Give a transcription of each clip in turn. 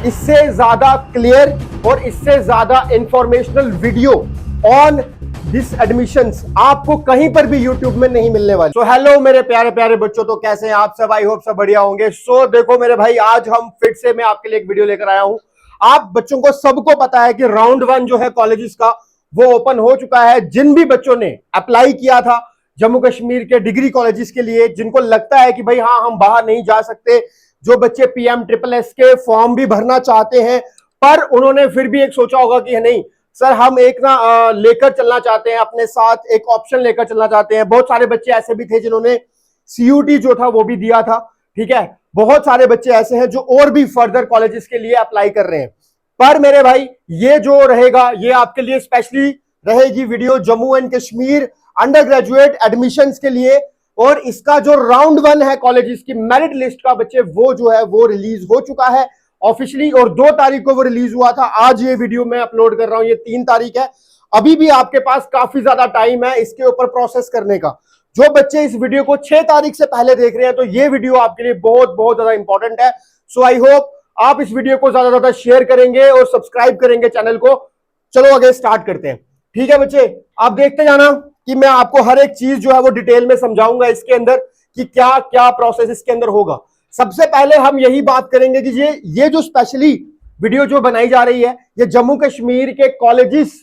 इससे ज्यादा क्लियर और इससे ज्यादा informational video on this admissions आपको कहीं पर भी YouTube में नहीं मिलने वाली। सो हेलो मेरे प्यारे प्यारे बच्चों, तो कैसे हैं आप सब? आई होप सब बढ़िया होंगे। सो देखो मेरे भाई, आज हम फिर से मैं आपके लिए एक वीडियो लेकर आया हूं। आप बच्चों को सबको पता है कि राउंड 1 जो है कॉलेजेस का वो ओपन हो चुका है। जिन भी बच्चों ने अप्लाई किया था जम्मू कश्मीर के डिग्री कॉलेजेस के लिए, जिनको लगता है कि भाई हाँ हम बाहर नहीं जा सकते, जो बच्चे PMSSS के फॉर्म भी भरना चाहते हैं पर उन्होंने फिर भी एक सोचा होगा कि नहीं सर हम एक ना लेकर चलना चाहते हैं, अपने साथ एक ऑप्शन लेकर चलना चाहते हैं। बहुत सारे बच्चे ऐसे भी थे जिन्होंने CUT जो था वो भी दिया था, ठीक है। बहुत सारे बच्चे ऐसे हैं जो और भी फर्दर कॉलेजेस के लिए अप्लाई कर रहे हैं। पर मेरे भाई ये जो रहेगा ये आपके लिए स्पेशली रहेगी video Jammu and Kashmir under graduate admissions के लिए। और इसका जो राउंड 1 है कॉलेजेस की मेरिट लिस्ट का बच्चे वो जो है वो रिलीज हो चुका है ऑफिशियली, और 2 तारीख को वो रिलीज हुआ था। आज ये वीडियो मैं अपलोड कर रहा हूं, ये 3 तारीख है। अभी भी आपके पास काफी ज्यादा टाइम है इसके ऊपर प्रोसेस करने का। जो बच्चे इस वीडियो को 6 तारीख से पहले देख रहे हैं तो ये वीडियो आपके लिए बहुत बहुत ज्यादा इंपॉर्टेंट है। सो आई होप आप इस वीडियो को ज्यादा ज्यादा शेयर करेंगे और सब्सक्राइब करेंगे चैनल को। चलो आगे स्टार्ट करते हैं, ठीक है बच्चे। आप देखते जाना कि मैं आपको हर एक चीज जो है वो डिटेल में समझाऊंगा इसके अंदर कि क्या क्या प्रोसेस इसके अंदर होगा। सबसे पहले हम यही बात करेंगे कि ये जो स्पेशली वीडियो जो बनाई जा रही है ये जम्मू कश्मीर के कॉलेजेस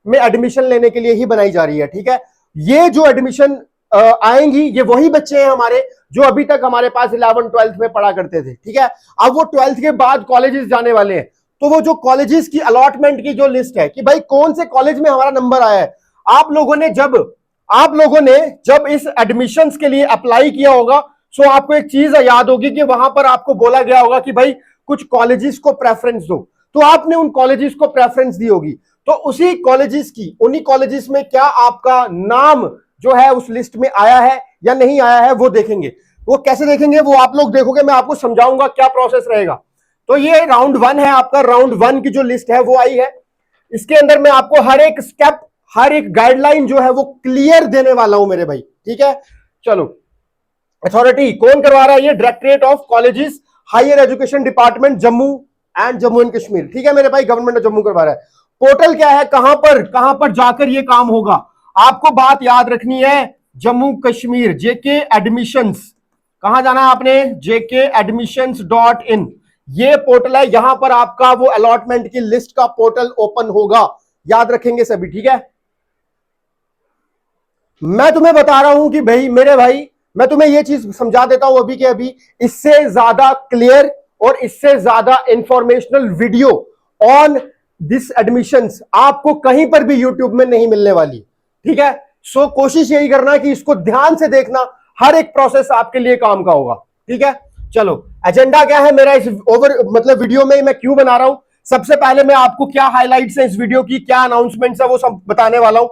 में एडमिशन लेने के लिए ही बनाई जा रही है, ठीक है। ये जो एडमिशन आएंगी ये वही बच्चे हैं हमारे जो अभी तक हमारे पास 11th 12th में पढ़ा करते थे, ठीक है। अब वो 12th के बाद कॉलेजेस जाने वाले हैं, तो वो जो कॉलेजेस की अलॉटमेंट की जो लिस्ट है कि भाई कौन से कॉलेज में हमारा नंबर आया है, आप लोगों ने जब इस एडमिशंस के लिए अप्लाई किया होगा सो आपको एक चीज याद होगी कि वहां पर आपको बोला गया होगा कि भाई कुछ कॉलेजेस को प्रेफरेंस दो, तो आपने उन कॉलेजेस को प्रेफरेंस दी होगी। तो उन्हीं कॉलेजेस में क्या आपका नाम जो है उस लिस्ट में आया है या नहीं आया है वो देखेंगे। वो कैसे देखेंगे वो आप लोग देखोगे, मैं आपको समझाऊंगा क्या प्रोसेस रहेगा। तो ये राउंड 1 है आपका। राउंड 1 की जो लिस्ट है वो आई है। इसके अंदर मैं आपको हर एक स्टेप हर एक गाइडलाइन जो है वो क्लियर देने वाला हूं मेरे भाई, ठीक है। चलो, अथॉरिटी कौन करवा रहा है? ये directorate of colleges higher education department Jammu and Kashmir, ठीक है मेरे भाई। गवर्नमेंट ऑफ जम्मू करवा रहा है। पोर्टल क्या है, कहां पर जाकर ये काम होगा? आपको बात याद रखनी है, जम्मू कश्मीर JK एडमिशंस, कहां जाना है आपने? jkadmissions.in ये पोर्टल है। यहां पर आपका वो अलॉटमेंट की लिस्ट का पोर्टल ओपन होगा, याद रखेंगे सभी, ठीक है। मैं तुम्हें बता रहा हूं कि भाई मेरे भाई मैं तुम्हें यह चीज समझा देता हूं अभी के अभी, इससे ज्यादा क्लियर और इससे ज्यादा informational video on this admissions आपको कहीं पर भी YouTube में नहीं मिलने वाली, ठीक है। सो कोशिश यही करना कि इसको ध्यान से देखना, हर एक प्रोसेस आपके लिए काम का होगा, ठीक है। चलो, एजेंडा क्या है मेरा इस वीडियो में मैं क्यों बना रहा हूं? सबसे पहले मैं आपको क्या हाइलाइट्स है इस वीडियो की, क्या अनाउंसमेंट्स है वो सब बताने वाला हूं।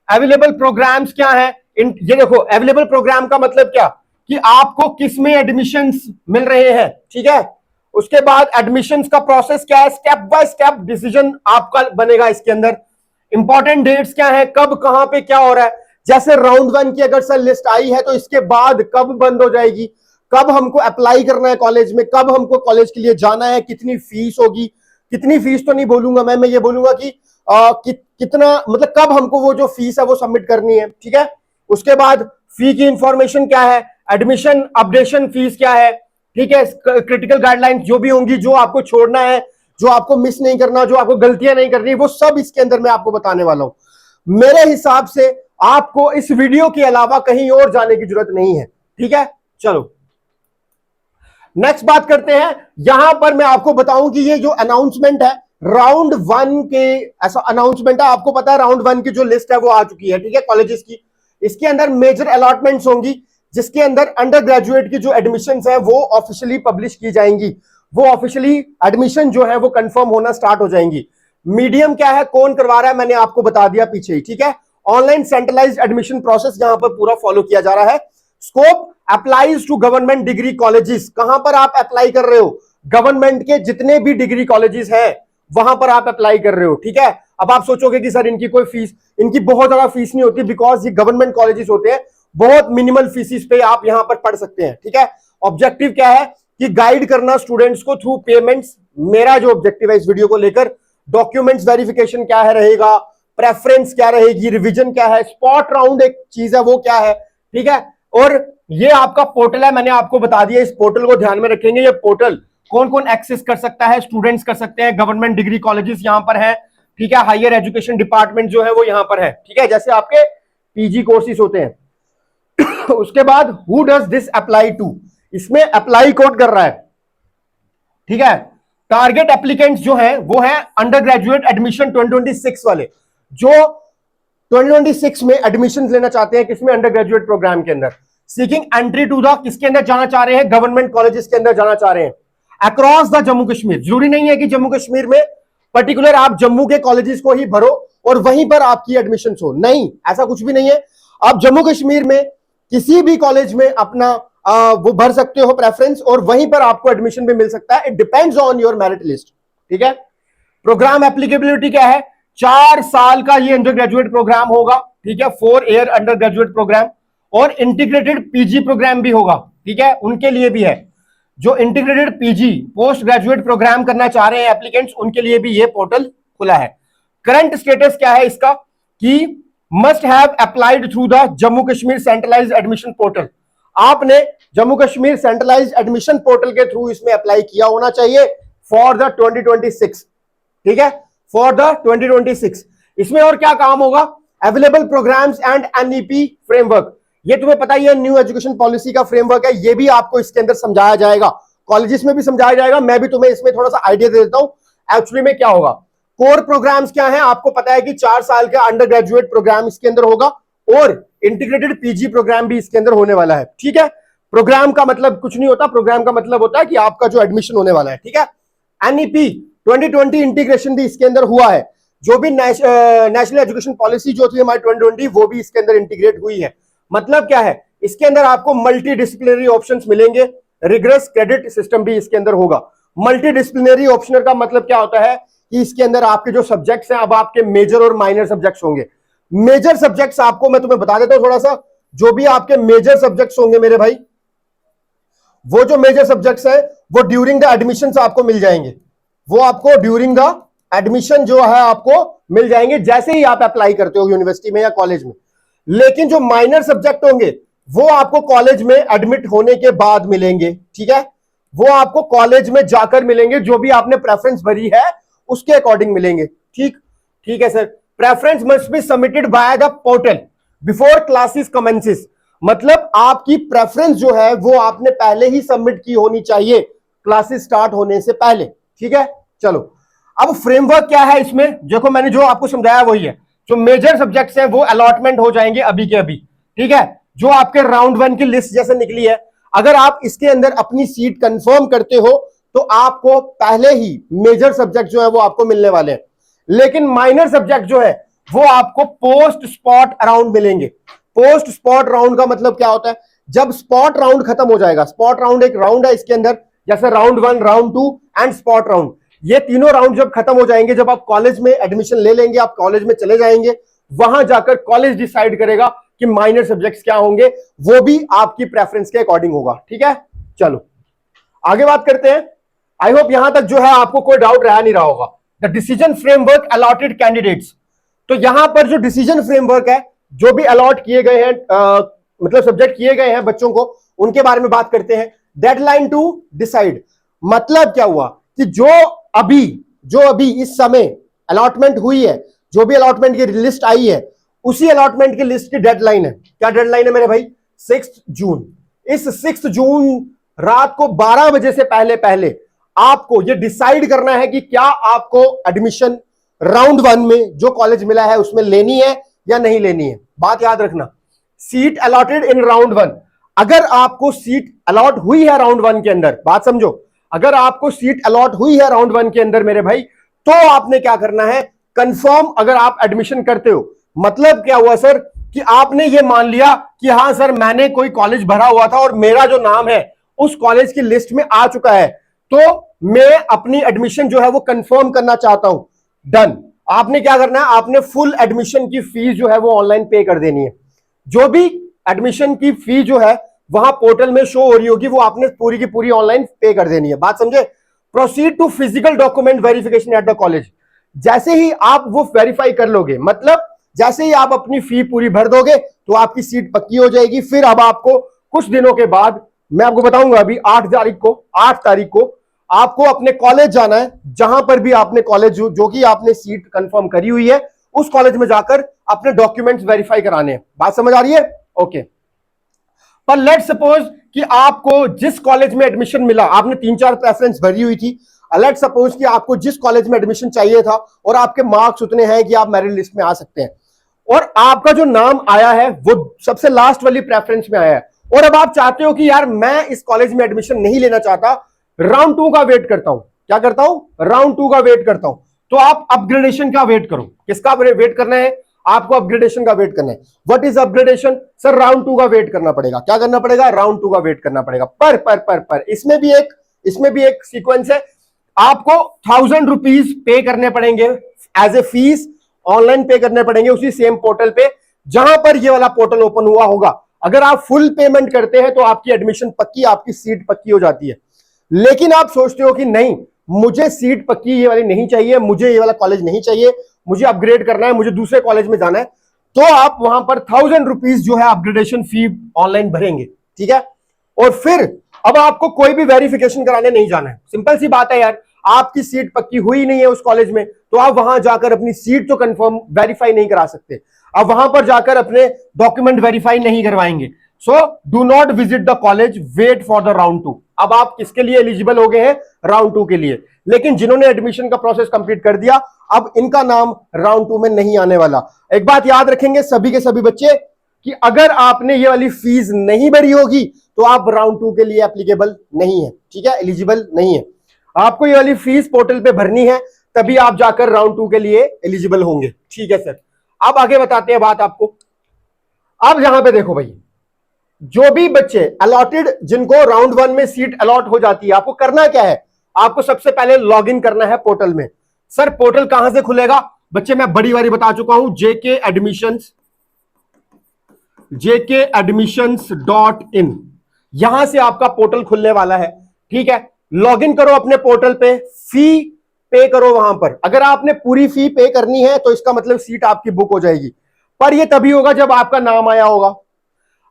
अवेलेबल प्रोग्राम्स क्या है ये देखो। अवेलेबल प्रोग्राम का मतलब क्या कि आपको किस में एडमिशंस मिल रहे हैं, ठीक है। उसके बाद एडमिशंस का प्रोसेस क्या है, स्टेप बाय स्टेप डिसीजन आपका बनेगा इसके अंदर। इंपॉर्टेंट डेट्स क्या है, कब कहां पे क्या हो रहा है। जैसे राउंड 1 की अगर सर लिस्ट आई है तो इसके बाद कब बंद हो जाएगी, कब हमको अप्लाई करना है कॉलेज में, कब हमको कॉलेज के लिए जाना है, कितनी फीस होगी। कितनी फीस तो नहीं बोलूंगा मैं ये बोलूंगा कि कितना मतलब कब हमको वो जो फीस है वो सबमिट करनी है, ठीक है। उसके बाद फी की इंफॉर्मेशन क्या है, एडमिशन अपडेशन फीस क्या है, ठीक है। क्रिटिकल गाइडलाइंस जो भी होंगी, जो आपको छोड़ना है, जो आपको मिस नहीं करना, जो आपको गलतियां नहीं करनी, वो सब इसके अंदर मैं आपको बताने वाला हूं। मेरे हिसाब से आपको इस वीडियो के अलावा कहीं और जाने की जरूरत नहीं है, ठीक है। चलो नेक्स्ट बात करते हैं। यहां पर मैं आपको बताऊं कि ये जो अनाउंसमेंट है राउंड 1 के, ऐसा अनाउंसमेंट है, आपको पता है राउंड 1 की जो लिस्ट है वो आ चुकी है, ठीक है, कॉलेजेस की। इसके अंदर मेजर अलॉटमेंट्स होंगी जिसके अंदर अंडर ग्रेजुएट की जो एडमिशंस है वो ऑफिशियली पब्लिश की जाएंगी, वो ऑफिशियली एडमिशन जो है वो कंफर्म होना स्टार्ट हो जाएंगी। मीडियम क्या है, कौन करवा रहा है, मैंने आपको बता दिया पीछे ही, ठीक है। ऑनलाइन सेंट्रलाइज्ड एडमिशन प्रोसेस यहां पर पूरा फॉलो किया जा रहा है। Scope applies to government degree colleges, कहां पर आप अप्लाई कर रहे हो? गवर्नमेंट के जितने भी डिग्री कॉलेजेस हैं वहां पर आप अप्लाई कर रहे हो, ठीक है। अब आप सोचोगे कि सर इनकी कोई फीस, इनकी बहुत ज्यादा फीस नहीं होती, बिकॉज ये गवर्नमेंट कॉलेजेस होते हैं, बहुत मिनिमल फीसिस पे आप यहां पर पढ़ सकते हैं, ठीक है। ऑब्जेक्टिव क्या है कि गाइड करना स्टूडेंट्स को थ्रू पेमेंट्स मेरा जो ऑब्जेक्टिव है इस वीडियो को लेकर, डॉक्यूमेंट्स वेरिफिकेशन क्या है रहेगा, प्रेफरेंस क्या रहेगी, रिवीजन क्या है, स्पॉट राउंड एक चीज है वो क्या है, ठीक है। और ये आपका पोर्टल है, मैंने आपको बता दिया, इस पोर्टल को ध्यान में रखेंगे। ये पोर्टल कौन कौन एक्सेस कर सकता है, स्टूडेंट्स कर सकते हैं, गवर्नमेंट डिग्री कॉलेजेस यहां पर है, ठीक है, हायर एजुकेशन डिपार्टमेंट जो है वो यहां पर है, ठीक है, जैसे आपके पीजी कोर्सेज होते हैं। उसके बाद who does this apply to, इसमें अप्लाई कौन कर रहा है, ठीक है। टारगेट एप्लीकेंट्स जो है वो है अंडर ग्रेजुएट एडमिशन 2026 वाले, जो 2026 में एडमिशन लेना चाहते हैं, किसमें, अंडर ग्रेजुएट प्रोग्राम के अंदर, सीकिंग एंट्री टू द, किसके अंदर जाना चाह रहे हैं, गवर्नमेंट कॉलेजेस के अंदर जाना चाह रहे हैं अक्रॉस द जम्मू कश्मीर। जरूरी नहीं है कि जम्मू कश्मीर में पर्टिकुलर आप जम्मू के कॉलेजेस को ही भरो और वहीं पर आपकी एडमिशन हो, नहीं, ऐसा कुछ भी नहीं है। आप जम्मू कश्मीर में किसी भी कॉलेज में अपना वो भर सकते हो प्रेफरेंस, और वहीं पर आपको एडमिशन भी मिल सकता है। It depends on your merit list, ठीक है। प्रोग्राम एप्लीकेबिलिटी क्या है, 4 साल का ये अंडर ग्रेजुएट प्रोग्राम होगा, ठीक है, 4 ईयर अंडर ग्रेजुएट प्रोग्राम, और इंटीग्रेटेड पीजी प्रोग्राम भी होगा, ठीक है, उनके लिए भी है। जो integrated PG post graduate program करना चाह रहे हैं एप्लीकेंट्स, उनके लिए भी ये पोर्टल खुला है। करंट स्टेटस क्या है इसका, कि must have applied through the Jammu Kashmir centralised admission portal. आपने Jammu Kashmir centralised admission portal के थ्रू इसमें अप्लाई किया होना चाहिए फॉर द 2026, ठीक है, फॉर द 2026। इसमें और क्या काम होगा, available programs and NEP framework, ये तुम्हें पता ही है, न्यू एजुकेशन पॉलिसी का फ्रेमवर्क है, ये भी आपको इसके अंदर समझाया जाएगा, कॉलेजेस में भी समझाया जाएगा। मैं भी तुम्हें इसमें थोड़ा सा आइडिया दे देता हूं एक्चुअली में क्या होगा। कोर प्रोग्राम्स क्या है, आपको पता है कि 4 साल का अंडर ग्रेजुएट प्रोग्राम इसके अंदर होगा, और इंटीग्रेटेड पीजी प्रोग्राम भी इसके अंदर होने वाला है, ठीक है। प्रोग्राम का मतलब कुछ नहीं होता, प्रोग्राम का मतलब होता है कि आपका जो एडमिशन होने वाला है, ठीक है। एनईपी 2020 इंटीग्रेशन भी इसके अंदर हुआ है, जो भी नेशनल एजुकेशन पॉलिसी जो थी हमारी 2020, वो भी इसके अंदर इंटीग्रेट हुई है। मतलब क्या है, इसके अंदर आपको मल्टी डिसिप्लिनरी ऑप्शंस मिलेंगे, रिग्रेस क्रेडिट सिस्टम भी इसके अंदर होगा। मल्टी डिसिप्लिनरी ऑप्शनर का मतलब क्या होता है कि इसके अंदर आपके जो सब्जेक्ट्स हैं, अब आपके मेजर और माइनर सब्जेक्ट्स होंगे। मेजर सब्जेक्ट्स आपको मैं तुम्हें बता देता हूं थोड़ा सा, जो भी आपके मेजर सब्जेक्ट्स होंगे मेरे भाई, वो जो मेजर सब्जेक्ट्स हैं वो ड्यूरिंग द एडमिशन आपको मिल जाएंगे, वो आपको ड्यूरिंग द एडमिशन जो है आपको मिल जाएंगे, जैसे ही आप अप्लाई करते हो यूनिवर्सिटी में या कॉलेज में। लेकिन जो माइनर सब्जेक्ट होंगे वो आपको कॉलेज में एडमिट होने के बाद मिलेंगे, ठीक है, वो आपको कॉलेज में जाकर मिलेंगे, जो भी आपने प्रेफरेंस भरी है उसके अकॉर्डिंग मिलेंगे, ठीक, ठीक है sir. Preference must be submitted by the portal before classes commences, मतलब आपकी प्रेफरेंस जो है वो आपने पहले ही सबमिट की होनी चाहिए क्लासेस स्टार्ट होने से पहले, ठीक है। चलो, अब फ्रेमवर्क क्या है इसमें, देखो मैंने जो आपको समझाया वही है। जो मेजर सब्जेक्ट्स हैं वो अलॉटमेंट हो जाएंगे अभी के अभी, ठीक है, जो आपके राउंड 1 की लिस्ट जैसे निकली है। अगर आप इसके अंदर अपनी सीट कंफर्म करते हो तो आपको पहले ही मेजर सब्जेक्ट जो है वो आपको मिलने वाले हैं, लेकिन माइनर सब्जेक्ट जो है वो आपको पोस्ट स्पॉट राउंड मिलेंगे। पोस्ट स्पॉट राउंड का मतलब क्या होता है, जब स्पॉट राउंड खत्म हो जाएगा, स्पॉट राउंड एक राउंड है इसके अंदर, जैसे round 1, round 2 and spot round, ये तीनों राउंड जब खत्म हो जाएंगे, जब आप कॉलेज में एडमिशन ले लेंगे, आप कॉलेज में चले जाएंगे, वहां जाकर कॉलेज डिसाइड करेगा कि माइनर सब्जेक्ट्स क्या होंगे, वो भी आपकी प्रेफरेंस के अकॉर्डिंग होगा, ठीक है। चलो आगे बात करते हैं। आई होप यहां तक जो है आपको कोई डाउट रह नहीं रहा होगा। The decision framework allotted candidates, तो यहां पर जो डिसीजन फ्रेमवर्क है, जो भी अलॉट किए गए हैं मतलब सब्जेक्ट किए गए हैं बच्चों को, उनके बारे में बात करते हैं। डेडलाइन टू डिसाइड, मतलब क्या हुआ कि जो अभी इस समय अलॉटमेंट हुई है, जो भी अलॉटमेंट की लिस्ट आई है, उसी अलॉटमेंट की लिस्ट की डेडलाइन है। क्या डेडलाइन है मेरे भाई, 6 जून। इस 6 जून रात को 12 बजे से पहले पहले आपको यह डिसाइड करना है कि क्या आपको एडमिशन राउंड 1 में जो कॉलेज मिला है उसमें लेनी है या नहीं लेनी है। बात याद रखना, सीट अलॉटेड इन राउंड 1, अगर आपको सीट अलॉट हुई है राउंड 1 के अंदर, बात समझो, अगर आपको सीट अलॉट हुई है राउंड 1 के अंदर मेरे भाई, तो आपने क्या करना है, कंफर्म अगर आप एडमिशन करते हो, मतलब क्या हुआ सर कि आपने ये मान लिया कि हाँ सर मैंने कोई कॉलेज भरा हुआ था और मेरा जो नाम है उस कॉलेज की लिस्ट में आ चुका है, तो मैं अपनी एडमिशन जो है वो कंफर्म करना चाहता हूं, डन। आपने क्या करना है, आपने फुल एडमिशन की फीस जो है वो ऑनलाइन पे कर देनी है। जो भी एडमिशन की फी जो है वहां पोर्टल में शो हो रही होगी, वो आपने पूरी की पूरी ऑनलाइन पे कर देनी है। बात समझे, proceed to physical document verification at the college. जैसे ही आप वो वेरीफाई कर लोगे, मतलब जैसे ही आप अपनी फी पूरी भर दोगे तो आपकी सीट पक्की हो जाएगी। फिर अब आपको कुछ दिनों के बाद, मैं आपको बताऊंगा अभी 8 तारीख को आपको अपने कॉलेज जाना है। जहां पर भी आपने कॉलेज जो कि आपने सीट कंफर्म करी हुई है, उस कॉलेज में जाकर अपने डॉक्यूमेंट्स वेरीफाई कराने हैं। बात समझ आ रही है? ओके। पर लेट सपोज कि आपको जिस कॉलेज में एडमिशन मिला, आपने 3-4 प्रेफरेंस भरी हुई थी, लेट सपोज कि आपको जिस कॉलेज में एडमिशन चाहिए था और आपके मार्क्स उतने हैं कि आप मेरिट लिस्ट में आ सकते हैं, और आपका जो नाम आया है वो सबसे लास्ट वाली प्रेफरेंस में आया है, और अब आप चाहते हो कि यार मैं इस कॉलेज में एडमिशन नहीं लेना चाहता, राउंड 2 का वेट करता हूं। क्या करता हूं? राउंड 2 का वेट करता हूं। तो आप अपग्रेडेशन का वेट करो। किसका वेट करना है? आपको अपग्रेडेशन का वेट करना है। What is upgradation? Sir round 2 का वेट करना पड़ेगा। क्या करना पड़ेगा? राउंड 2 का वेट करना पड़ेगा। पर इसमें भी एक सीक्वेंस है। आपको 1000 रुपीज पे करने पड़ेंगे एज ए फीस, ऑनलाइन पे करने पड़ेंगे उसी सेम पोर्टल पे जहां पर ये वाला पोर्टल ओपन हुआ होगा। अगर आप फुल पेमेंट करते हैं तो आपकी एडमिशन पक्की, आपकी सीट पक्की हो जाती है। लेकिन आप सोचते हो कि नहीं, मुझे सीट पक्की ये वाली नहीं चाहिए, मुझे ये वाला कॉलेज नहीं चाहिए, मुझे अपग्रेड करना है, मुझे दूसरे कॉलेज में जाना है, तो आप वहां पर 1000 रुपीज जो है अपग्रेडेशन फी ऑनलाइन भरेंगे। ठीक है? और फिर अब आपको कोई भी वेरिफिकेशन कराने नहीं जाना है। सिंपल सी बात है यार, आपकी सीट पक्की हुई नहीं है उस कॉलेज में, तो आप वहां जाकर अपनी सीट तो कंफर्म वेरीफाई नहीं करा सकते। आप वहां पर जाकर अपने डॉक्यूमेंट वेरीफाई नहीं करवाएंगे। So do not visit the college, wait for the round 2। अब आप किसके लिए एलिजिबल हो गए हैं? राउंड 2 के लिए। लेकिन जिन्होंने एडमिशन का प्रोसेस कंप्लीट कर दिया, अब इनका नाम राउंड 2 में नहीं आने वाला। एक बात याद रखेंगे सभी के सभी बच्चे, कि अगर आपने ये वाली फीस नहीं भरी होगी तो आप राउंड 2 के लिए एप्लीकेबल नहीं है। ठीक है? एलिजिबल नहीं है। आपको ये वाली फीस पोर्टल पे भरनी है, तभी आप जाकर राउंड 2 के लिए एलिजिबल होंगे। ठीक है सर। अब आगे बताते हैं बात आपको। अब यहां पे देखो भाई, जो भी बच्चे अलॉटेड, जिनको राउंड 1 में सीट अलॉट हो जाती है, आपको करना क्या है? आपको सबसे पहले लॉग इन करना है पोर्टल में। सर पोर्टल कहां से खुलेगा? बच्चे मैं बड़ी बारी बता चुका हूं, jkadmissions.in, यहां से आपका पोर्टल खुलने वाला है। ठीक है? लॉग इन करो अपने पोर्टल पे, फी पे करो वहां पर। अगर आपने पूरी फी पे करनी है तो इसका मतलब सीट आपकी बुक हो जाएगी, पर यह तभी होगा जब आपका नाम आया होगा।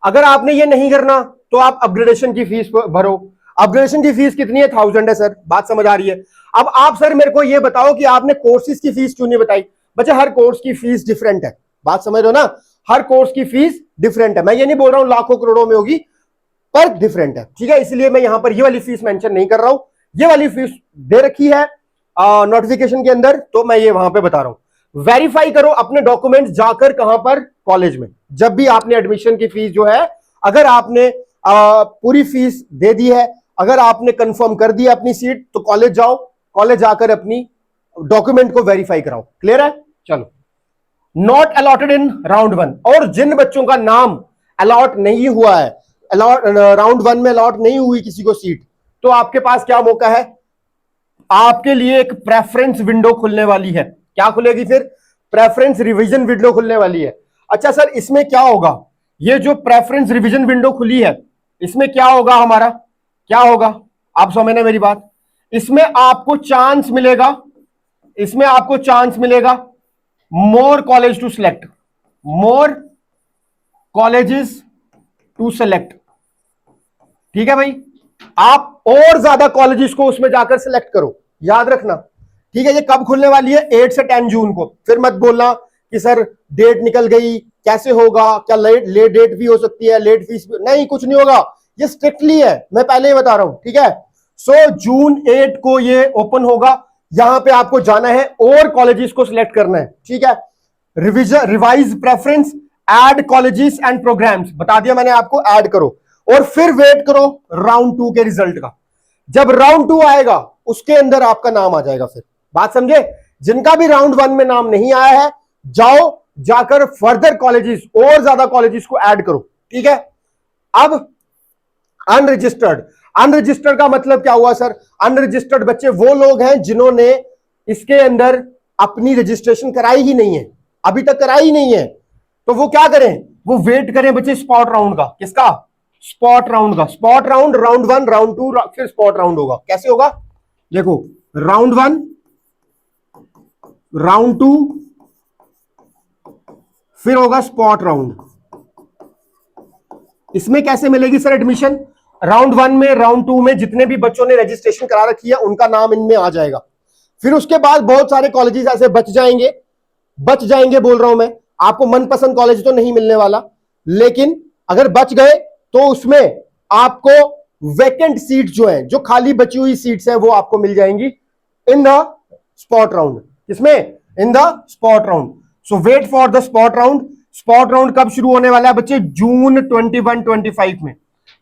अगर आपने ये नहीं करना तो आप अपग्रेडेशन की फीस भरो। अपग्रेडेशन की फीस कितनी है? 1000 है सर। बात समझ आ रही है? अब आप सर मेरे को ये बताओ कि आपने कोर्सेज की फीस क्यों नहीं बताई? बच्चे हर कोर्स की फीस डिफरेंट है। बात समझ रहे हो ना? हर कोर्स की फीस डिफरेंट है। मैं ये नहीं बोल रहा हूं लाखों करोड़ों में होगी, पर डिफरेंट है। ठीक है? इसलिए मैं यहां पर ये वाली फीस मेंशन नहीं कर रहा हूं। ये वाली फीस दे रखी है नोटिफिकेशन के अंदर, तो मैं ये वहां पे बता रहा हूं। वेरीफाई करो अपने डॉक्यूमेंट्स जाकर, कहां पर? कॉलेज में। जब भी आपने एडमिशन की फीस जो है, अगर आपने पूरी फीस दे दी है, अगर आपने कंफर्म कर दिया अपनी सीट, तो कॉलेज जाओ, कॉलेज जाकर अपनी डॉक्यूमेंट को वेरीफाई कराओ। क्लियर है? चलो। नॉट अलॉटेड इन राउंड 1, और जिन बच्चों का नाम अलॉट नहीं हुआ है, राउंड 1 में अलॉट नहीं हुई किसी को सीट, तो आपके पास क्या मौका है? आपके लिए एक प्रेफरेंस विंडो खुलने वाली है। क्या खुलेगी फिर? प्रेफरेंस रिवीजन विंडो खुलने वाली है। अच्छा सर, इसमें क्या होगा? ये जो प्रेफरेंस रिवीजन विंडो खुली है, इसमें क्या होगा हमारा? क्या होगा? आप समझना मेरी बात। इसमें आपको चांस मिलेगा, इसमें आपको चांस मिलेगा more college to select, more colleges to select. ठीक है भाई? आप और ज्यादा कॉलेजेस को उसमें जाकर सिलेक्ट करो, याद रखना। ठीक है? ये कब खुलने वाली है? 8 से 10 जून को। फिर मत बोलना कि सर डेट निकल गई, कैसे होगा, क्या लेट डेट भी हो सकती है, लेट फीस भी नहीं, कुछ नहीं होगा। ये स्ट्रिक्टली है, मैं पहले ही बता रहा हूं। ठीक है? सो जून 8 को ये ओपन होगा। यहां पे आपको जाना है और कॉलेजेस को सिलेक्ट करना है। ठीक है? Revision, revise preference, add colleges and programs, बता दिया मैंने आपको, ऐड करो, और फिर वेट करो राउंड 2 के रिजल्ट का। जब राउंड 2 आएगा उसके अंदर आपका नाम आ जाएगा। फिर बात समझे? जिनका भी राउंड 1 में नाम नहीं आया है, जाओ जाकर फर्दर कॉलेजेस, और ज्यादा कॉलेजेस को ऐड करो। ठीक है? अब अनरजिस्टर्ड, अनरजिस्टर्ड का मतलब क्या हुआ सर? अनरजिस्टर्ड बच्चे वो लोग हैं जिन्होंने इसके अंदर अपनी रजिस्ट्रेशन कराई ही नहीं है, अभी तक कराई ही नहीं है। तो वो क्या करें? वो वेट करें बच्चे स्पॉट राउंड का। किसका? स्पॉट राउंड का। स्पॉट राउंड, राउंड 1, राउंड 2, फिर स्पॉट राउंड होगा। कैसे होगा? देखो, राउंड 1, राउंड 2, फिर होगा स्पॉट राउंड। इसमें कैसे मिलेगी सर एडमिशन? राउंड 1 में, राउंड 2 में जितने भी बच्चों ने रजिस्ट्रेशन करा रखी है उनका नाम इनमें आ जाएगा। फिर उसके बाद बहुत सारे कॉलेजेस ऐसे बच जाएंगे बोल रहा हूं मैं, आपको मनपसंद कॉलेज तो नहीं मिलने वाला, लेकिन अगर बच गए तो उसमें आपको वैकेंट सीट जो है, जो खाली बची हुई सीट्स है, वो आपको मिल जाएंगी इन द स्पॉट राउंड। किसमें? In the spot round. So wait for the spot round. Spot round कब शुरू होने वाला है बच्चे? जून 21-25 में।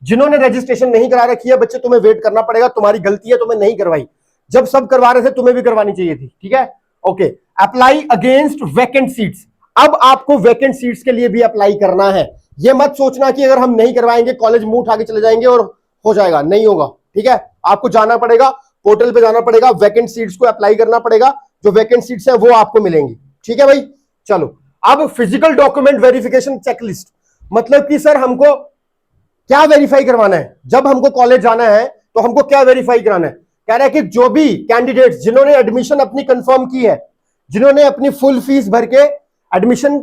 जिन्होंने रजिस्ट्रेशन नहीं करा रखी है बच्चे, तुम्हें वेट करना पड़ेगा, तुम्हारी गलती है, तुम्हें नहीं करवाई। जब सब करवा रहे थे तुम्हें भी करवानी चाहिए थी, ठीक है? Okay, apply against vacant seats. अब आपको वैकेंट सीट्स के लिए भी अप्लाई करना है। ये मत सोचना कि अगर हम नहीं करवाएंगे कॉलेज मुंह उठा के चले जाएंगे और हो जाएगा, नहीं होगा, ठीक है? आपको जाना पड़ेगा, पोर्टल पे जाना पड़ेगा, वैकेंट सीट्स को अप्लाई करना पड़ेगा, जो वैकेंट सीट्स है वो आपको मिलेंगी, ठीक है भाई? चलो, अब फिजिकल डॉक्यूमेंट वेरिफिकेशन चेकलिस्ट, मतलब कि सर हमको क्या वेरीफाई करवाना है? जब हमको कॉलेज जाना है तो हमको क्या वेरीफाई कराना है? कह रहा है कि जो भी कैंडिडेट्स जिन्होंने एडमिशन अपनी कंफर्म की है, जिन्होंने अपनी फुल फीस भर के एडमिशन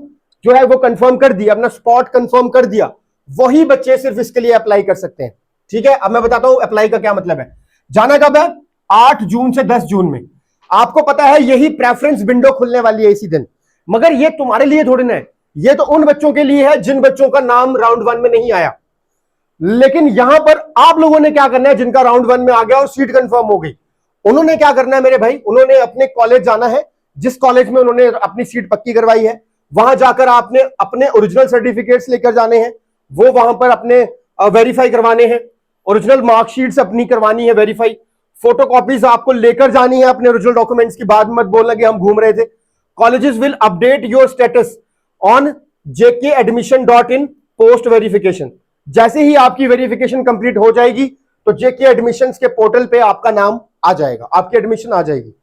जो है वो कंफर्म कर दिया, अपना स्पॉट कंफर्म कर दिया, वही बच्चे सिर्फ इसके लिए अप्लाई कर सकते हैं, ठीक है? अब मैं बताता हूं अप्लाई का क्या मतलब है। जाना कब है? 8 जून से 10 जून में। आपको पता है यही प्रेफरेंस विंडो खुलने वाली है इसी दिन, मगर ये तुम्हारे लिए थोड़ी ना है, ये तो उन बच्चों के लिए है जिन बच्चों का नाम राउंड 1 में नहीं आया। लेकिन यहां पर आप लोगों ने क्या करना है, जिनका राउंड 1 में आ गया और सीट कंफर्म हो गई, उन्होंने क्या करना है मेरे भाई? उन्होंने अपने कॉलेज जाना है, जिस कॉलेज में उन्होंने अपनी सीट पक्की करवाई है, वहां जाकर आपने अपने ओरिजिनल सर्टिफिकेट्स लेकर जाने हैं, वो वहां पर अपने वेरीफाई करवाने हैं, ओरिजिनल मार्कशीट्स अपनी करवानी है वेरीफाई, फोटोकॉपीज आपको लेकर जानी है अपने ओरिजिनल डॉक्यूमेंट्स की। बाद मत बोलना कि हम घूम रहे थे। Colleges will update your status on jkadmission.in post verification. जैसे ही आपकी वेरिफिकेशन कंप्लीट हो जाएगी तो जेके एडमिशंस के पोर्टल पे आपका नाम आ जाएगा, आपकी एडमिशन आ जाएगी।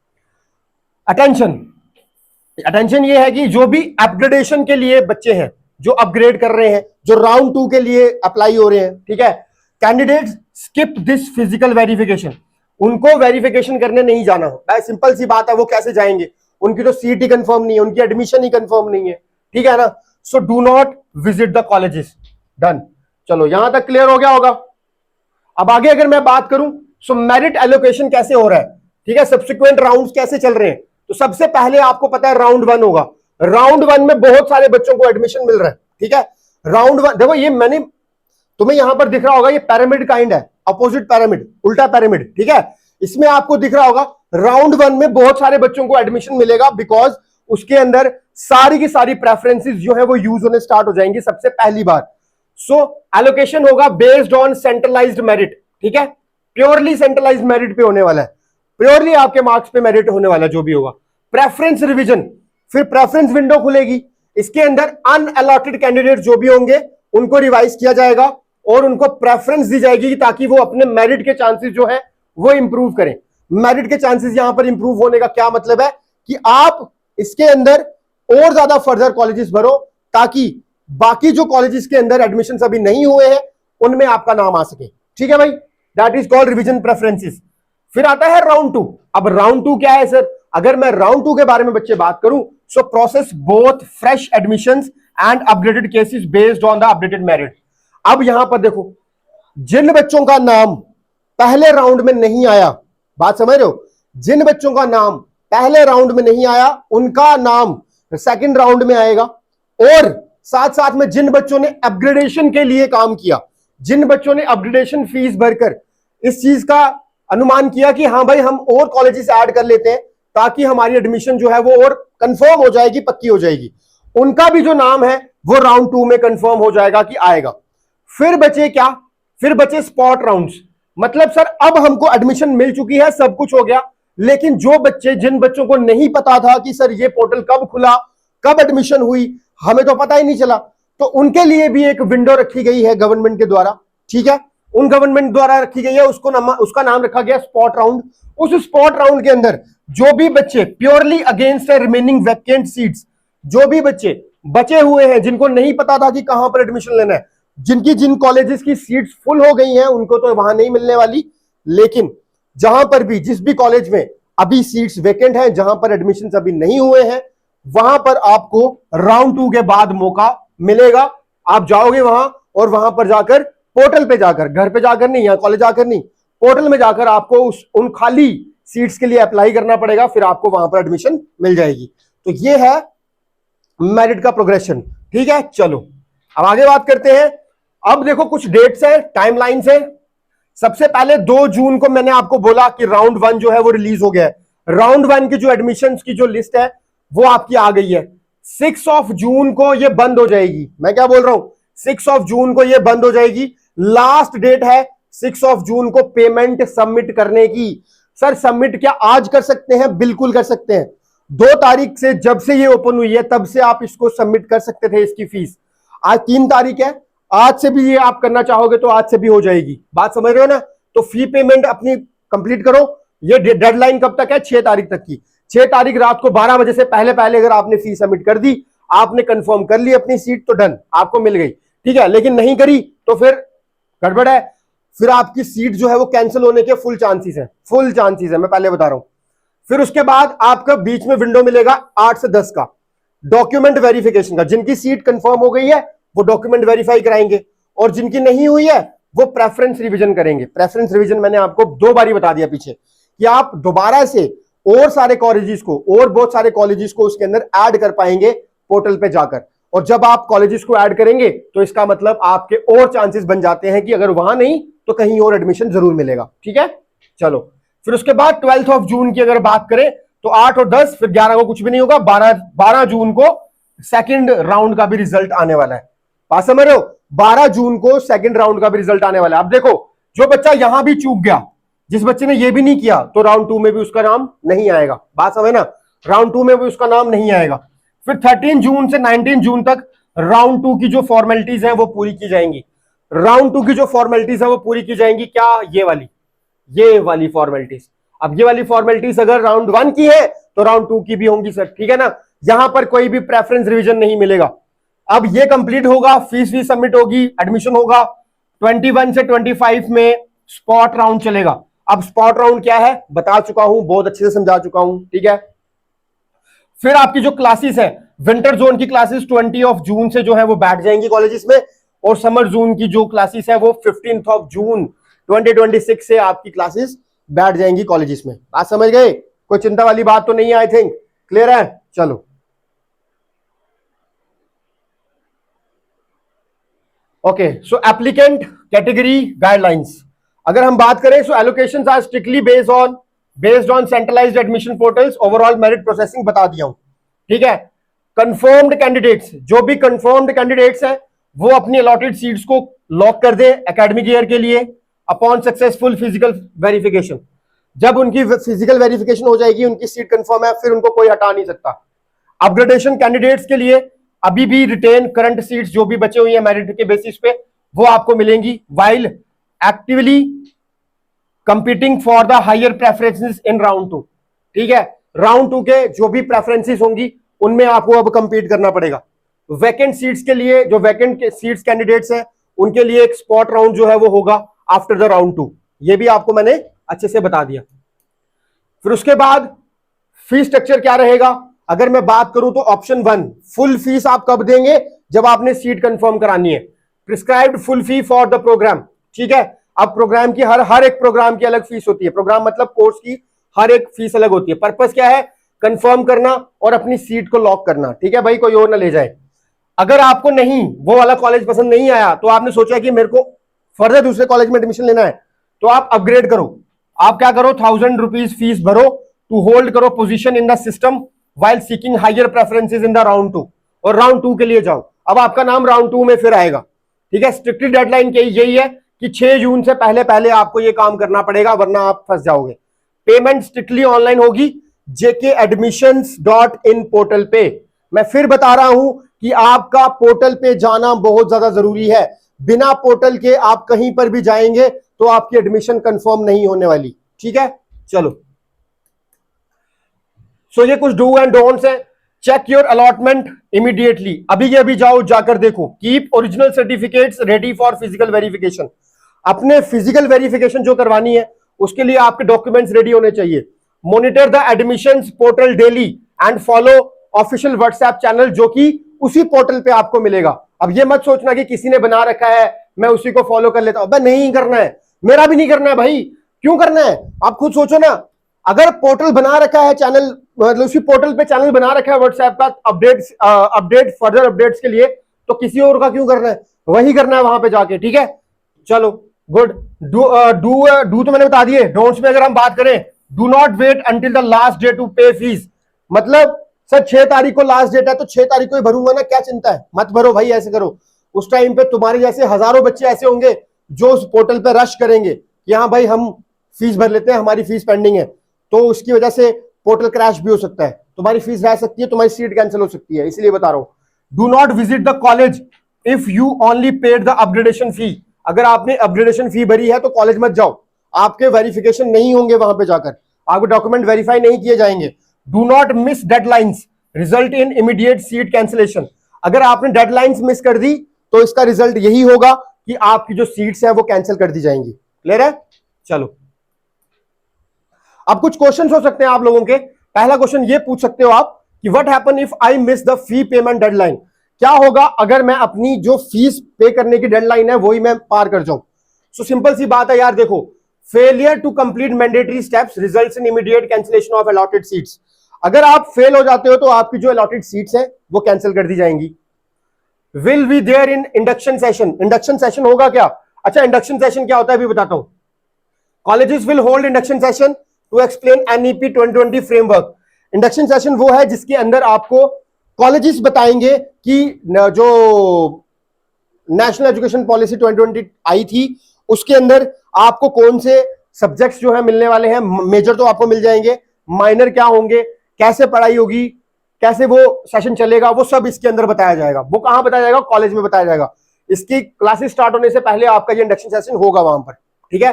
अटेंशन ये है कि जो भी अपग्रेडेशन के लिए बच्चे हैं, जो अपग्रेड कर रहे हैं, जो राउंड 2 के लिए अप्लाई हो रहे हैं, ठीक है, candidates skip this physical verification. उनको वेरिफिकेशन करने नहीं जाना हो। सिंपल सी बात है, वो कैसे जाएंगे? उनकी तो सीट ही कंफर्म नहीं है, उनकी एडमिशन ही कंफर्म नहीं है, ठीक है ना? सो do not visit the colleges. Done. चलो, यहां तक क्लियर हो गया होगा। अब आगे अगर मैं बात करूं, सो मेरिट एलोकेशन कैसे हो रहा है, ठीक है, सब्सिक्वेंट राउंड्स कैसे चल रहे हैं। तो सबसे पहले आपको पता है राउंड 1 होगा। राउंड 1 में बहुत सारे बच्चों को एडमिशन मिल रहा है, ठीक है? राउंड 1 देखो, ये मैंने तुम्हें यहां पर दिख रहा होगा, ये पैरामिड काइंड है, अपोजिट पैरामिड, उल्टा पैरामिड, ठीक है? इसमें आपको दिख रहा होगा राउंड 1 में बहुत सारे बच्चों को एडमिशन मिलेगा, बिकॉज उसके अंदर सारी की सारी प्रेफरेंसेस जो है वो यूज होने स्टार्ट हो जाएंगी सबसे पहली बार। सो एलोकेशन होगा बेस्ड ऑन सेंट्रलाइज्ड मेरिट, ठीक है? प्योरली सेंट्रलाइज्ड मेरिट पे होने वाला है, प्योरली आपके मार्क्स पे मेरिट होने वाला है जो भी होगा। प्रेफरेंस रिवीजन, फिर प्रेफरेंस विंडो खुलेगी, इसके अंदर अनअलॉटेड कैंडिडेट जो भी होंगे उनको रिवाइज किया जाएगा और उनको प्रेफरेंस दी जाएगी ताकि वो अपने मेरिट के चांसेस जो है वो इंप्रूव करें। मेरिट के चांसेस यहां पर इंप्रूव होने का क्या मतलब है कि आप इसके अंदर और ज्यादा फर्दर कॉलेजेस भरो ताकि बाकी जो कॉलेजेस के अंदर एडमिशन अभी नहीं हुए हैं उनमें आपका नाम आ सके, ठीक है भाई? That is called revision preferences. फिर आता है राउंड 2। अब राउंड 2 क्या है सर? अगर मैं राउंड 2 के बारे में बच्चे बात करूं, so process both fresh admissions and updated cases based on the updated merit. अब यहां पर देखो, जिन बच्चों का नाम पहले राउंड में नहीं आया, बात समझ रहे हो? जिन बच्चों का नाम पहले राउंड में नहीं आया उनका नाम सेकंड राउंड में आएगा। और साथ साथ में जिन बच्चों ने अपग्रेडेशन के लिए काम किया, जिन बच्चों ने अपग्रेडेशन फीस भरकर इस चीज का अनुमान किया कि हाँ भाई हम और कॉलेजेस ऐड कर लेते हैं ताकि हमारी एडमिशन जो है वो और कंफर्म हो जाएगी, पक्की हो जाएगी, उनका भी जो नाम है वो राउंड 2 में कंफर्म हो जाएगा कि आएगा। फिर बचे क्या? फिर बचे स्पॉट राउंड्स। मतलब सर अब हमको एडमिशन मिल चुकी है, सब कुछ हो गया, लेकिन जो बच्चे, जिन बच्चों को नहीं पता था कि सर ये पोर्टल कब खुला, कब एडमिशन हुई, हमें तो पता ही नहीं चला, तो उनके लिए भी एक विंडो रखी गई है गवर्नमेंट के द्वारा, ठीक है? उन गवर्नमेंट द्वारा रखी गई है, उसका नाम रखा गया स्पॉट राउंड। उस स्पॉट राउंड के अंदर जो भी बच्चे purely against remaining vacant seats, जो भी बच्चे बचे हुए हैं जिनको नहीं पता था कि कहां पर एडमिशन लेना है, जिन कॉलेजेस की सीट्स फुल हो गई हैं उनको तो वहां नहीं मिलने वाली, लेकिन जहां पर भी जिस भी कॉलेज में अभी सीट्स वेकेंट हैं, जहां पर एडमिशंस अभी नहीं हुए हैं, वहां पर आपको राउंड 2 के बाद मौका मिलेगा। आप जाओगे वहां और वहां पर जाकर पोर्टल पे जाकर, घर पे जाकर नहीं, या कॉलेज जाकर नहीं, पोर्टल में जाकर आपको उन खाली सीट्स के लिए अप्लाई करना पड़ेगा, फिर आपको वहां पर एडमिशन मिल जाएगी। तो ये है मेरिट का प्रोग्रेशन। ठीक है, चलो अब आगे बात करते हैं। अब देखो कुछ डेट्स है, टाइमलाइंस है। सबसे पहले 2 जून को मैंने आपको बोला कि राउंड 1 जो है वो रिलीज हो गया है। राउंड 1 की जो एडमिशंस की जो लिस्ट है वो आपकी आ गई है। 6 जून को ये बंद हो जाएगी। मैं क्या बोल रहा हूं, 6 जून को ये बंद हो जाएगी। लास्ट डेट है 6 जून को पेमेंट सबमिट करने की। सर सबमिट क्या आज कर सकते हैं? बिल्कुल कर सकते हैं। 2 तारीख से, जब से ये ओपन हुई है तब से आप इसको सबमिट कर सकते थे इसकी फीस। आज 3 तारीख है, आज से भी ये आप करना चाहोगे तो आज से भी हो जाएगी। बात समझ रहे हो ना? तो फी पेमेंट अपनी कंप्लीट करो। ये डेडलाइन कब तक है? 6 तारीख तक की। 6 तारीख रात को 12 बजे से पहले पहले अगर आपने फी सबमिट कर दी, आपने कंफर्म कर ली अपनी सीट, तो डन, आपको मिल गई। ठीक है, लेकिन नहीं करी तो फिर गड़बड़ है, फिर आपकी सीट जो है वो कैंसिल होने के फुल चांसेस है, फुल चांसेस है, मैं पहले बता रहा हूं। फिर उसके बाद आपका बीच में विंडो मिलेगा 8 से 10 का डॉक्यूमेंट वेरिफिकेशन का। जिनकी सीट कंफर्म हो गई है वो डॉक्यूमेंट वेरीफाई कराएंगे, और जिनकी नहीं हुई है वो प्रेफरेंस रिवीजन करेंगे। प्रेफरेंस रिवीजन मैंने आपको 2 बारी बता दिया पीछे, कि आप दोबारा से और सारे कॉलेजेस को, और बहुत सारे कॉलेजेस को उसके अंदर ऐड कर पाएंगे पोर्टल पे जाकर। और जब आप कॉलेजेस को ऐड करेंगे तो इसका मतलब आपके और चांसेस बन जाते हैं कि अगर वहां नहीं तो कहीं और एडमिशन जरूर मिलेगा। ठीक है, चलो फिर उसके बाद 12 जून की अगर बात करें तो 8 और 10, फिर 11 को कुछ भी नहीं होगा। 12 जून को सेकंड राउंड का भी रिजल्ट आने वाला है। बात समझ रहे हो? 12 जून को सेकंड राउंड का भी रिजल्ट आने वाला है। अब देखो, जो बच्चा यहां भी चूक गया, जिस बच्चे ने ये भी नहीं किया, तो राउंड 2 में भी उसका नाम नहीं आएगा। बात समझ ना? राउंड 2 में भी उसका नाम नहीं आएगा। फिर 13 जून से 19 जून तक राउंड 2 की जो फॉर्मेलिटीज हैं वो पूरी की जाएंगी। राउंड 2 की जो फॉर्मेलिटीज है वो पूरी की जाएंगी। क्या? ये वाली फॉर्मेलिटीज। अब ये वाली फॉर्मेलिटीज अगर राउंड 1 की है तो राउंड 2 की भी होंगी सर। ठीक है ना? यहां पर कोई भी प्रेफरेंस रिवीजन नहीं मिलेगा। अब ये कंप्लीट होगा, फीस भी सबमिट होगी, एडमिशन होगा। 21 से 25 में स्पॉट राउंड चलेगा। अब स्पॉट राउंड क्या है बता चुका हूं, बहुत अच्छे से समझा चुका हूं। ठीक है, फिर आपकी जो क्लासेस है, विंटर जोन की क्लासेस 20 जून से जो है वो बैठ जाएंगी कॉलेजेस में, और समर जोन की जो क्लासेस है वो 15 जून 2026 से आपकी क्लासेस बैठ जाएंगी कॉलेजेस में। बात समझ गए? कोई चिंता वाली बात तो नहीं है? आई थिंक क्लियर है। चलो okay, so applicant category guidelines अगर हम बात करें, so allocations are strictly based on centralised admission portals, overall merit processing बता दिया हूं। ठीक है, कंफर्म्ड कैंडिडेट्स, जो भी कंफर्म्ड कैंडिडेट्स हैं वो अपनी अलॉटेड सीट्स को लॉक कर दे एकेडमिक ईयर के लिए अपॉन सक्सेसफुल फिजिकल वेरिफिकेशन। जब उनकी फिजिकल वेरिफिकेशन हो जाएगी, उनकी सीट कंफर्म है, फिर उनको कोई हटा नहीं सकता। अपग्रेडेशन कैंडिडेट्स के लिए अभी भी रिटेन करंट सीट्स जो भी बचे हुई है मेरिट के बेसिस पे वो आपको मिलेंगी, while actively competing for the higher preferences in round 2। ठीक है, राउंड 2 के जो भी प्रेफरेंसेस होंगी उनमें आपको अब कंपीट करना पड़ेगा। वैकेंट सीट्स के लिए, जो वैकेंट सीट्स कैंडिडेट्स हैं उनके लिए एक स्पॉट राउंड जो है वो होगा आफ्टर द राउंड 2। ये भी आपको मैंने अच्छे से बता दिया। फिर उसके बाद फीस स्ट्रक्चर क्या रहेगा अगर मैं बात करूं तो ऑप्शन 1, फुल फीस आप कब देंगे? जब आपने सीट कंफर्म करानी है। Prescribed full fee for the program. ठीक है, अब प्रोग्राम की हर एक प्रोग्राम की अलग फीस होती है। प्रोग्राम मतलब कोर्स की हर एक फीस अलग होती है। पर्पस क्या है? कंफर्म करना और अपनी सीट को लॉक करना। ठीक है भाई, कोई और ना ले जाए। अगर आपको नहीं वो वाला कॉलेज पसंद नहीं आया, तो आपने सोचा कि मेरे को फर्दर दूसरे कॉलेज में एडमिशन लेना है, तो आप अपग्रेड करो। आप क्या करो, 1000 रुपीज फीस भरो टू होल्ड करो position in the system while seeking higher preferences in the round 2, और राउंड 2 के लिए जाओ। अब आपका नाम राउंड 2 में फिर आएगा। ठीक है, स्ट्रिक्टली डेडलाइन यही है कि 6 जून से पहले पहले आपको ये काम करना पड़ेगा, वरना आप फंस जाओगे। पेमेंट स्ट्रिक्टली ऑनलाइन होगी jkadmissions.in पोर्टल पे। मैं फिर बता रहा हूं कि आपका पोर्टल पे जाना बहुत ज्यादा जरूरी है। बिना पोर्टल के आप कहीं पर भी जाएंगे तो आपकी एडमिशन कंफर्म नहीं होने वाली। ठीक है, चलो सो ये कुछ डू एंड डोंट्स हैं। चेक योर अलॉटमेंट इमीडिएटली, अभी के अभी जाओ, जाकर देखो। Keep original certificates ready for physical verification. अपने फिजिकल वेरिफिकेशन जो करवानी है उसके लिए आपके डॉक्यूमेंट्स रेडी होने चाहिए। Monitor the admissions portal daily and follow official WhatsApp channel, जो कि उसी पोर्टल पे आपको मिलेगा। अब ये मत सोचना कि किसी ने बना रखा है मैं उसी को फॉलो कर लेता हूं। नहीं करना है, मेरा भी नहीं करना है भाई। क्यों करना है आप खुद सोचो ना। अगर पोर्टल बना रखा है चैनल, मतलब उसी पोर्टल पे चैनल बना रखा है व्हाट्सएप का अपडेट फर्दर अपडेट्स के लिए, तो किसी और का क्यों करना है, वही करना है वहां पे जाके। ठीक है, चलो गुड। डू तो मैंने बता दिए। डोंट्स में अगर हम बात करें, do not wait until the last day to pay fees. मतलब सर 6 तारीख को लास्ट डेट है तो 6 तारीख को ही भरूंगा ना, क्या चिंता है, मत भरो भाई, ऐसे करो। उस टाइम पे तुम्हारे जैसे हजारों बच्चे ऐसे होंगे जो उस पोर्टल पे रश करेंगे कि हाँ भाई हम फीस भर लेते हैं, हमारी फीस पेंडिंग है, तो उसकी वजह से पोर्टल क्रैश भी हो सकता है, तुम्हारी फीस रह सकती है, तुम्हारी सीट कैंसिल हो सकती है। इसलिए बता रहा हूं, do not visit the college if you only paid the upgradation fee. अगर आपने अपग्रेडेशन फी भरी है तो कॉलेज मत जाओ, आपके वेरिफिकेशन नहीं होंगे वहां पे जाकर, आपके डॉक्यूमेंट वेरीफाई नहीं किए जाएंगे। Do not miss deadlines result in immediate seat cancellation. अगर आपने डेडलाइंस मिस कर दी तो इसका रिजल्ट यही होगा कि आपकी जो सीट्स है वो कैंसिल कर दी जाएंगी। क्लियर है? चलो, अब कुछ क्वेश्चंस हो सकते हैं आप लोगों के। पहला क्वेश्चन ये पूछ सकते हो आप कि what happen if I miss the fee payment deadline. क्या होगा अगर मैं अपनी जो फीस पे करने की डेडलाइन है वही मैं पार कर जाऊं। सो सिंपल सी बात है यार, देखो, failure to complete mandatory steps results in immediate cancellation of allotted seats. अगर आप फेल हो जाते हो तो आपकी जो अलॉटेड सीट्स है वो कैंसिल कर दी जाएंगी। Will be there in induction session. Induction session होगा क्या? अच्छा, इंडक्शन सेशन क्या होता है अभी बताता हूं। Colleges will hold induction session to explain NEP 2020 framework. Induction session वो है जिसके अंदर आपको कॉलेजेस बताएंगे कि जो नेशनल एजुकेशन पॉलिसी 2020 आई थी उसके अंदर आपको कौन से सब्जेक्ट्स जो है मिलने वाले हैं। मेजर तो आपको मिल जाएंगे, माइनर क्या होंगे, कैसे पढ़ाई होगी, कैसे वो सेशन चलेगा, वो सब इसके अंदर बताया जाएगा। वो कहां बताया जाएगा? कॉलेज में बताया जाएगा। इसकी क्लासेस स्टार्ट होने से पहले आपका ये इंडक्शन सेशन होगा वहां पर। ठीक है।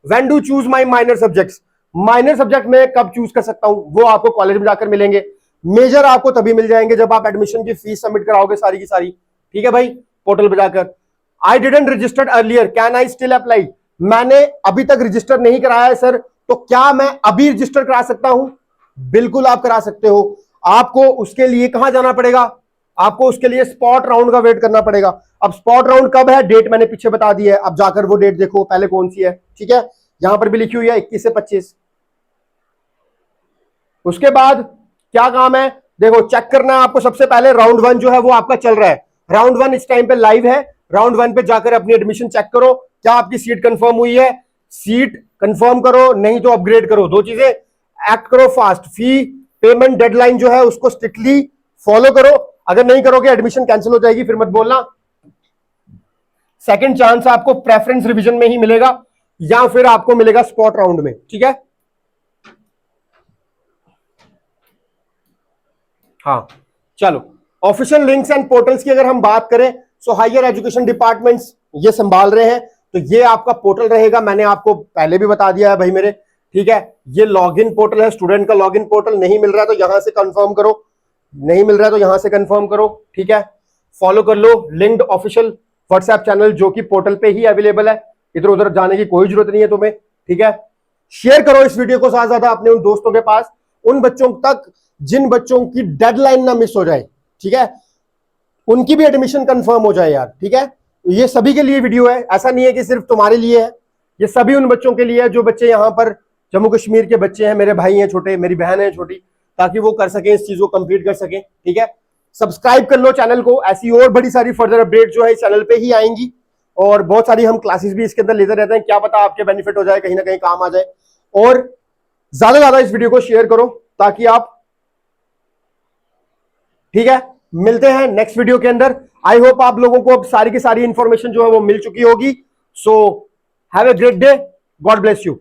When do choose my minor subjects. Minor subject में कब चूज कर सकता हूं, वो आपको कॉलेज में जाकर मिलेंगे। मेजर आपको तभी मिल जाएंगे जब आप एडमिशन की फीस सबमिट कराओगे सारी की सारी। ठीक है भाई, पोर्टल पे जाकर। I didn't registered earlier, can I still apply. मैंने अभी तक रजिस्टर नहीं कराया है सर, तो क्या मैं अभी रजिस्टर करा सकता हूं? बिल्कुल आप करा सकते हो। आपको उसके लिए कहां जाना पड़ेगा? आपको उसके लिए स्पॉट राउंड का वेट करना पड़ेगा। अब स्पॉट राउंड कब है, डेट मैंने पीछे बता दी है, अब जाकर वो डेट देखो पहले कौन सी है। ठीक है, यहां पर भी लिखी हुई है 21 से 25। उसके बाद क्या काम है, देखो चेक करना है आपको। सबसे पहले राउंड 1 जो है वो आपका चल रहा है। राउंड 1 इस टाइम पे लाइव है। राउंड 1 पे जाकर अपनी एडमिशन चेक करो, क्या आपकी सीट कंफर्म हुई है। सीट कंफर्म करो, नहीं तो अपग्रेड करो। दो चीजें, एक्ट करो फास्ट। फी पेमेंट डेडलाइन जो है उसको स्ट्रिक्टली फॉलो करो। अगर नहीं करोगे एडमिशन कैंसिल हो जाएगी, फिर मत बोलना। सेकंड चांस आपको प्रेफरेंस रिवीजन में ही मिलेगा या फिर आपको मिलेगा स्पॉट राउंड में। ठीक है, हाँ चलो। ऑफिशियल लिंक्स एंड पोर्टल्स की अगर हम बात करें, सो हायर एजुकेशन डिपार्टमेंट्स ये संभाल रहे हैं, तो ये आपका पोर्टल रहेगा। मैंने आपको पहले भी बता दिया है भाई मेरे। ठीक है, ये लॉगिन पोर्टल है, स्टूडेंट का लॉगिन पोर्टल। नहीं मिल रहा है तो यहां से कंफर्म करो, नहीं मिल रहा है तो यहां से कंफर्म करो। ठीक है, फॉलो कर लो लिंक्ड ऑफिशियल व्हाट्सएप चैनल जो कि पोर्टल पे ही अवेलेबल है, इधर उधर जाने की कोई जरूरत नहीं है तुम्हें। ठीक है, शेयर करो इस वीडियो को ज्यादा ज्यादा अपने उन दोस्तों के पास, उन बच्चों तक जिन बच्चों की डेडलाइन ना मिस हो जाए। ठीक है, उनकी भी एडमिशन कंफर्म हो जाए यार। ठीक है, ये सभी के लिए वीडियो है, ऐसा नहीं है कि सिर्फ तुम्हारे लिए है, ये सभी उन बच्चों के लिए है जो बच्चे यहाँ पर जम्मू कश्मीर के बच्चे हैं, मेरे भाई हैं छोटे, मेरी बहन है छोटी, ताकि वो कर सकें, इस चीज को कंप्लीट कर सकें। ठीक है, सब्सक्राइब कर लो चैनल को, ऐसी और बड़ी सारी फर्दर अपडेट जो है इस चैनल पे ही आएंगी, और बहुत सारी हम क्लासेस भी इसके अंदर लेते रहते हैं। क्या पता आपके बेनिफिट हो जाए, कहीं ना कहीं काम आ जाए। और ज्यादा ज्यादा इस वीडियो को शेयर करो ताकि आप, ठीक है, मिलते हैं नेक्स्ट वीडियो के अंदर। आई होप आप लोगों को अब सारी की सारी इंफॉर्मेशन जो है वो मिल चुकी होगी। So have a great day, God bless you.